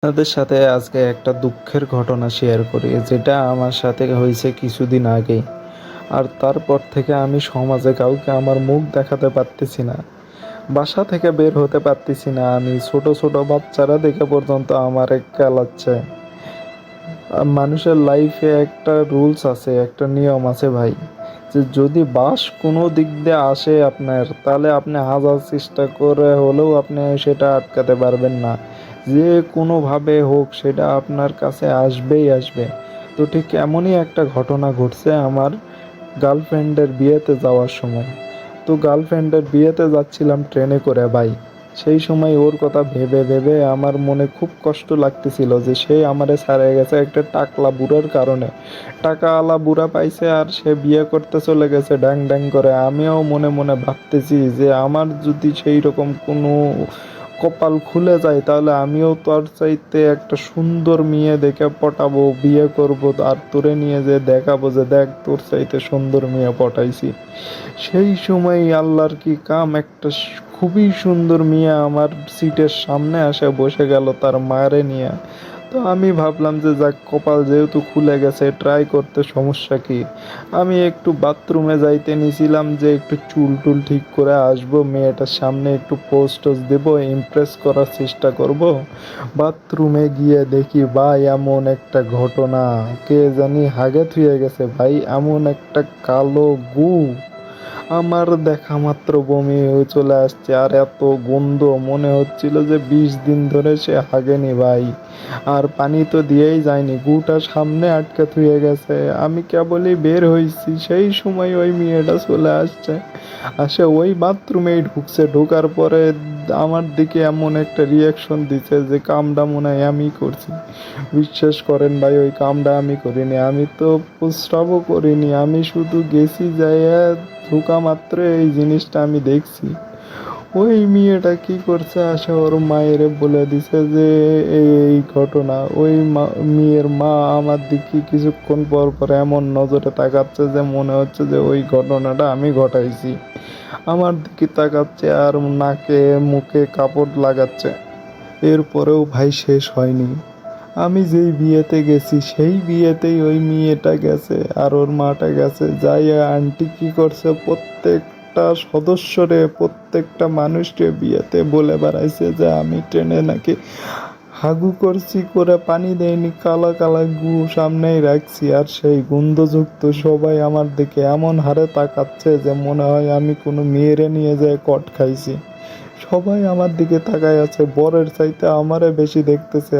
আপনাদের সাথে আজকে একটা দুঃখের ঘটনা শেয়ার করি, যেটা আমার সাথে হয়েছে কিছুদিন আগেই। আর তারপর থেকে আমি সমাজে কাউকে আমার মুখ দেখাতে পারতেছি না। বাসা থেকে বের হতে পারতেছি না আমি। ছোট, ছোট বাচ্চারা দেখে পর্যন্ত আমারে কেলাচ্ছে। মানুষের লাইফে একটা রুলস আছে, একটা নিয়ম আছে ভাই। যে যদি বাস কোনো দিক দিয়ে আসে আপনার, তাহলে আপনি হাজার চেষ্টা করে হলেও আপনি সেটা আটকাতে পারবেন না। যে কোনোভাবে হোক সেটা আপনার কাছে আসবেই আসবে। তো ঠিক এমনই একটা ঘটনা ঘটছে আমার গার্লফ্রেন্ডের বিয়েতে যাওয়ার সময়। তো গার্লফ্রেন্ডের বিয়েতে যাচ্ছিলাম ট্রেনে করে ভাই। সেই সময় ওর কথা ভেবে ভেবে আমার মনে খুব কষ্ট লাগতেছিল যে সে আমারে ছাড়ে গেছে একটা টাকলা বুড়ার কারণে। টাকাওয়ালা বুড়া পাইছে আর সে বিয়ে করতে চলে গেছে ড্যাং ড্যাং করে। আমিও মনে মনে ভাবতেছি যে আমার যদি সেই রকম কোনো কপাল খুলে যায়, তাহলে আমিও তোর চাইতে একটা সুন্দর মেয়ে দেখে পটাবো, বিয়ে করব, আর তোরে নিয়ে যে দেখাবো যে দেখ তোর চাইতে সুন্দর মেয়ে পটাইছি। সেই সময় আল্লাহর কি কাম, একটা খুবই সুন্দর মেয়ে আমার সিটের সামনে আসে বসে গেল তার মায়েরে নিয়ে। তো আমি ভাবলাম যে যাক, কপাল যেহেতু খুলে গেছে, ট্রাই করতে সমস্যা কি। আমি একটু বাথরুমে যাইতে নিছিলাম যে একটু চুল টুল ঠিক করে আসবো, মেয়েটার সামনে একটু পোজ টোজ দেবো, ইমপ্রেস করার চেষ্টা করব। বাথরুমে গিয়ে দেখি ভাই এমন একটা ঘটনা, কে জানি হাগে থুয়ে গেছে ভাই, এমন একটা কালো গু। আমার দেখা মাত্র বমি হয়ে চলে আসছে, আর এত গন্ধ, মনে হচ্ছিল যে 20 দিন ধরে সে হাগেনি ভাই। আর পানি তো দিয়েই যায়নি, গুটা সামনে আটকে থুয়ে গেছে। আমি কেবলই বের হয়েছি, সেই সময় ওই মেয়েটা চলে আসছে। আসে ওই বাথরুমেই ঢুকছে, ঢোকার পরে আমার দিকে এমন একটা রিয়াকশন দিচ্ছে যে কামটা মনে হয় আমি করছি। বিশ্বাস করেন ভাই, ওই কামটা আমি করিনি, আমি তো প্রস্রাবও করিনি, আমি শুধু গেছি যাইয়া ঢোকা মাত্র এই জিনিসটা আমি দেখছি। ওই মেয়েটা কি করছে, আসে ওর মায়েরে বলে দিছে যে এই ঘটনা। ওই মেয়ের মা আমার দিকে কিছুক্ষণ পর পর এমন নজরে তাকাচ্ছে যে মনে হচ্ছে যে ওই ঘটনাটা আমি ঘটাইছি। আমার দিকে তাকাচ্ছে আর নাকে মুখে কাপড় লাগাচ্ছে। এরপরেও ভাই শেষ হয়নি। আমি যেই বিয়েতে গেছি সেই বিয়েতেই ওই মেয়েটা গেছে আর ওর মাটা গেছে। যাই আন্টি কি করছে, প্রত্যেকটা সদস্যরে, প্রত্যেকটা মানুষকে বিয়েতে বলে বেড়াইছে যে আমি ট্রেনে নাকি হাগু করছি, করে পানি দেয়নি, কালা কালা গু সামনেই রাখছি। আর সেই গন্ধযুক্ত সবাই আমার দিকে এমন হারে তাকাচ্ছে যে মনে হয় আমি কোনো মেয়েরে নিয়ে যায় কট খাইছি। সবাই আমার দিকে তাকায় আছে, বরের চাইতে আমারে বেশি দেখতেছে।